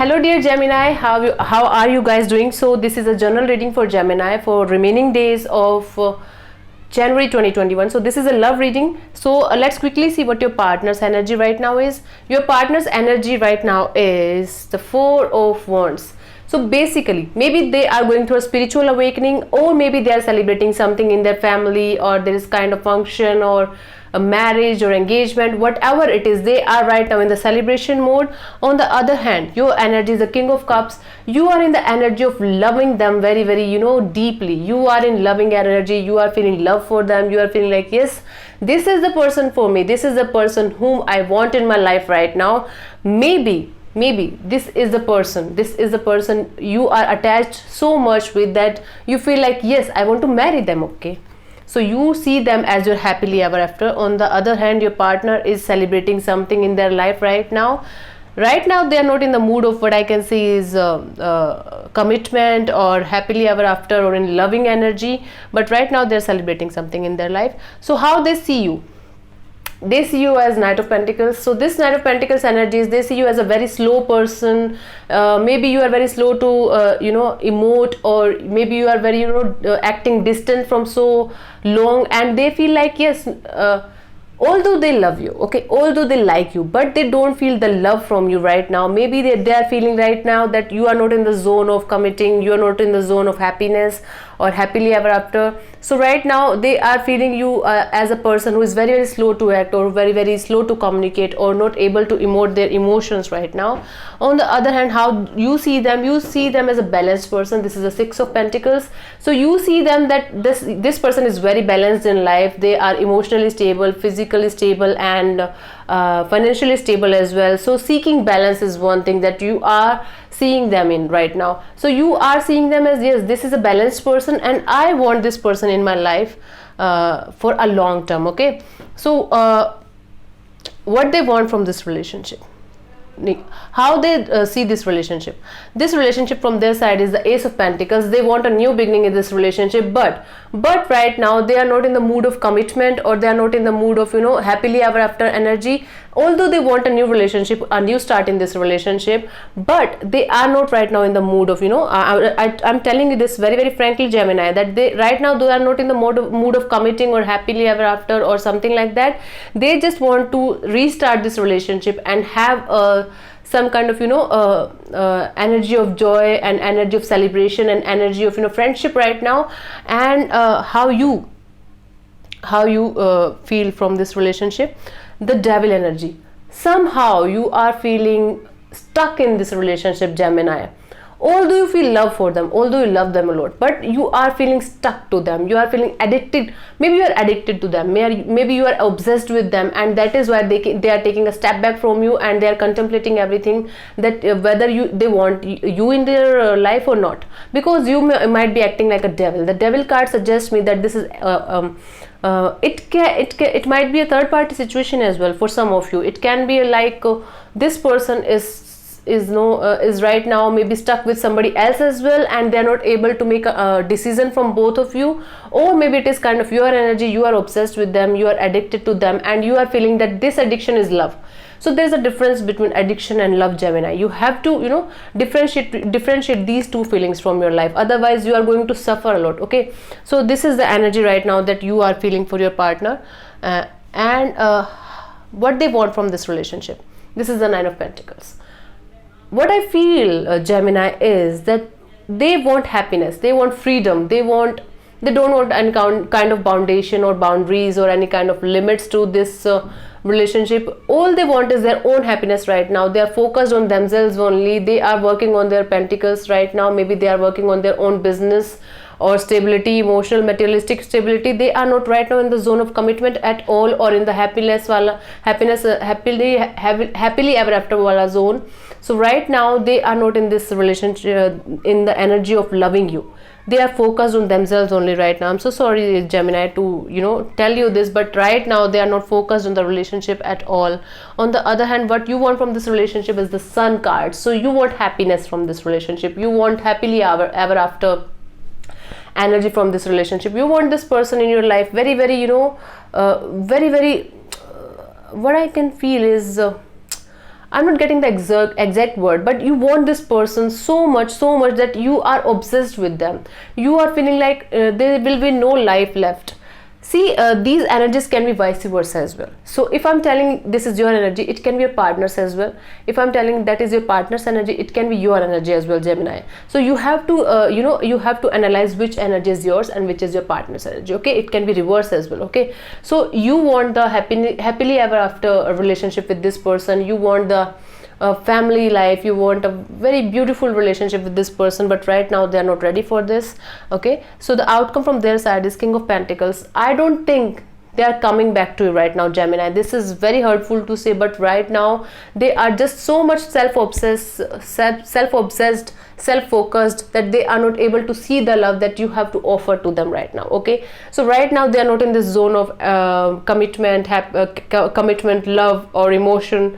Hello dear Gemini, how are you guys doing? So this is a general reading for Gemini for remaining days of January 2021. So this is a love reading. So let's quickly see what your partner's energy right now is. Your partner's energy right now is the Four of Wands. So basically, maybe they are going through a spiritual awakening, or maybe they are celebrating something in their family, or there is kind of function or a marriage or engagement, whatever it is, they are right now in the celebration mode. On the other hand, your energy is the King of Cups. You are in the energy of loving them very, very, deeply. You are in loving energy. You are feeling love for them. You are feeling like, yes, this is the person for me. This is the person whom I want in my life right now. Maybe this is the person you are attached so much with that you feel like, yes, I want to marry them. Okay, so you see them as your happily ever after. On the other hand, your partner is celebrating something in their life right now. Right now they are not in the mood of what I can see is commitment or happily ever after or in loving energy, but right now they're celebrating something in their life. So how they see you? They see you as Knight of Pentacles. So this Knight of Pentacles energies, they see you as a very slow person. Maybe you are very slow to emote, or maybe you are very acting distant from so long, and they feel like, yes, although they love you, okay, although they like you, but they don't feel the love from you right now. Maybe they are feeling right now that you are not in the zone of committing, you are not in the zone of happiness or happily ever after. So right now they are feeling you as a person who is very, very slow to act, or very, very slow to communicate, or not able to emote their emotions right now. On the other hand, how you see them as a balanced person. This is a Six of Pentacles. So you see them that this person is very balanced in life. They are emotionally stable, physically stable, and financially stable as well. So seeking balance is one thing that you are seeing them in right now. So you are seeing them as, yes, this is a balanced person and I want this person in my life for a long term. Okay, so what they want from this relationship, how they see this relationship from their side is the Ace of Pentacles. They want a new beginning in this relationship, but right now they are not in the mood of commitment, or they are not in the mood of happily ever after energy. Although they want a new relationship, a new start in this relationship, but they are not right now in the mood of I'm telling you this very, very frankly, Gemini, that they right now they are not in the mood of committing or happily ever after or something like that. They just want to restart this relationship and have some kind of energy of joy and energy of celebration and energy of friendship right now. And how you feel from this relationship, the Devil energy. Somehow you are feeling stuck in this relationship, Gemini. Although you feel love for them, although you love them a lot, but you are feeling stuck to them. You are feeling addicted. Maybe you are addicted to them. Maybe you are obsessed with them, and that is why they are taking a step back from you, and they are contemplating everything, that whether they want you in their life or not, because you might be acting like a devil. The Devil card suggests me that this is it might be a third party situation as well for some of you. It can be like this person is right now maybe stuck with somebody else as well, and they are not able to make a decision from both of you. Or maybe it is kind of your energy, you are obsessed with them, you are addicted to them, and you are feeling that this addiction is love. So there's a difference between addiction and love, Gemini. You have to differentiate these two feelings from your life, otherwise you are going to suffer a lot. Okay, so this is the energy right now that you are feeling for your partner, and what they want from this relationship. This is the Nine of Pentacles. What I feel, Gemini, is that they want happiness, they want freedom, they don't want any kind of foundation or boundaries or any kind of limits to this relationship. All they want is their own happiness right now. They are focused on themselves only. They are working on their pentacles right now. Maybe they are working on their own business or stability, emotional, materialistic stability. They are not right now in the zone of commitment at all, or in the happily ever after wala zone. So right now they are not in this relationship in the energy of loving you. They are focused on themselves only right now. I'm so sorry, Gemini, to tell you this, but right now they are not focused on the relationship at all. On the other hand, what you want from this relationship is the Sun card. So you want happiness from this relationship. You want happily ever after energy from this relationship. You want this person in your life very, very very, very what I can feel is I'm not getting the exact word, but you want this person so much that you are obsessed with them. You are feeling like there will be no life left. See, these energies can be vice versa as well. So if I'm telling this is your energy, it can be your partner's as well. If I'm telling that is your partner's energy, it can be your energy as well, Gemini. So you have to you have to analyze which energy is yours and which is your partner's energy. Okay, it can be reverse as well. Okay, so you want the happily ever after a relationship with this person. You want the family life, you want a very beautiful relationship with this person, but right now they are not ready for this. Okay, so the outcome from their side is King of Pentacles. I don't think they are coming back to you right now, Gemini. This is very hurtful to say, but right now they are just so much self-obsessed, self-focused, that they are not able to see the love that you have to offer to them right now. Okay, so right now they are not in this zone of commitment, love or emotion.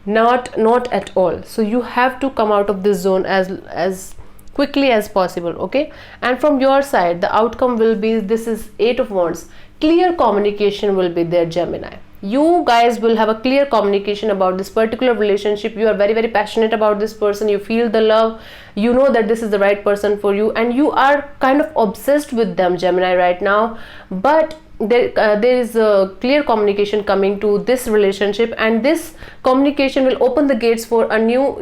Not at all. So you have to come out of this zone as quickly as possible. Okay, and from your side the outcome will be, this is 8 of Wands. Clear communication will be there, Gemini. You guys will have a clear communication about this particular relationship. You are very passionate about this person. You feel the love, you know that this is the right person for you, and you are kind of obsessed with them, Gemini, right now. But there is a clear communication coming to this relationship, and this communication will open the gates for a new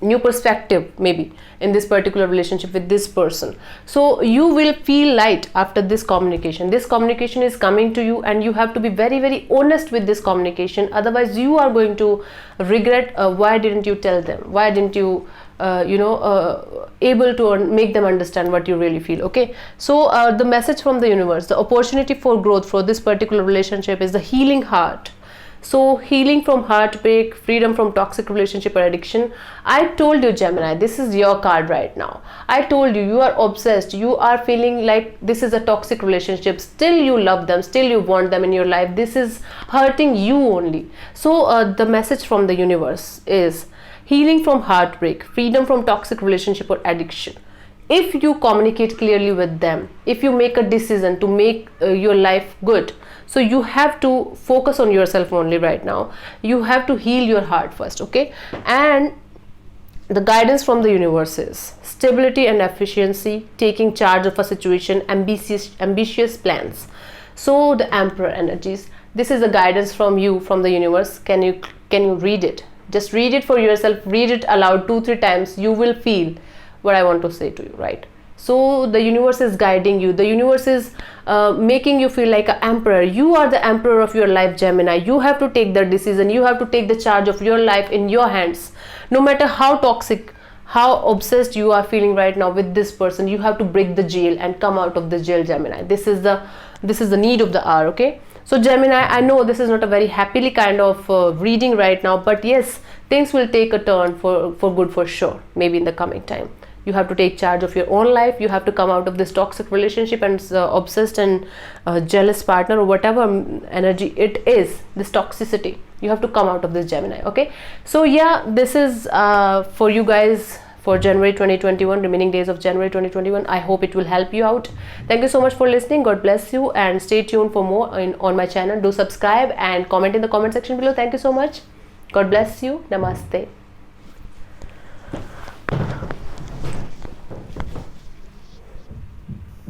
new perspective maybe in this particular relationship with this person. So you will feel light after this communication. This communication is coming to you, and you have to be very honest with this communication. Otherwise you are going to regret why didn't you tell them, why didn't you able to make them understand what you really feel. Okay, so the message from the universe, the opportunity for growth for this particular relationship is the healing heart. So healing from heartbreak, freedom from toxic relationship or addiction. I told you, Gemini, this is your card right now. I told you, you are obsessed, you are feeling like this is a toxic relationship, still you love them, still you want them in your life. This is hurting you only. So the message from the universe is healing from heartbreak, freedom from toxic relationship or addiction. If you communicate clearly with them, if you make a decision to make your life good, so you have to focus on yourself only right now. You have to heal your heart first. Okay, and the guidance from the universe is stability and efficiency, taking charge of a situation, ambitious plans. So the Emperor energies, this is the guidance from you, from the universe. Can you read it? Just read it for yourself, read it aloud 2-3 times. You will feel what I want to say to you, right? So the universe is guiding you. The universe is making you feel like an emperor. You are the emperor of your life, Gemini. You have to take the decision. You have to take the charge of your life in your hands. No matter how toxic, how obsessed you are feeling right now with this person, you have to break the jail and come out of the jail, Gemini. This is the need of the hour. Okay, so Gemini, I know this is not a very happily kind of reading right now, but yes, things will take a turn for good for sure, maybe in the coming time. You have to take charge of your own life. You have to come out of this toxic relationship and obsessed and jealous partner or whatever energy it is, this toxicity. You have to come out of this, Gemini. Okay, so yeah, this is for you guys for January 2021, remaining days of January 2021. I hope it will help you out. Thank you so much for listening. God bless you, and stay tuned for more on my channel. Do subscribe and comment in the comment section below. Thank you so much. God bless you. Namaste.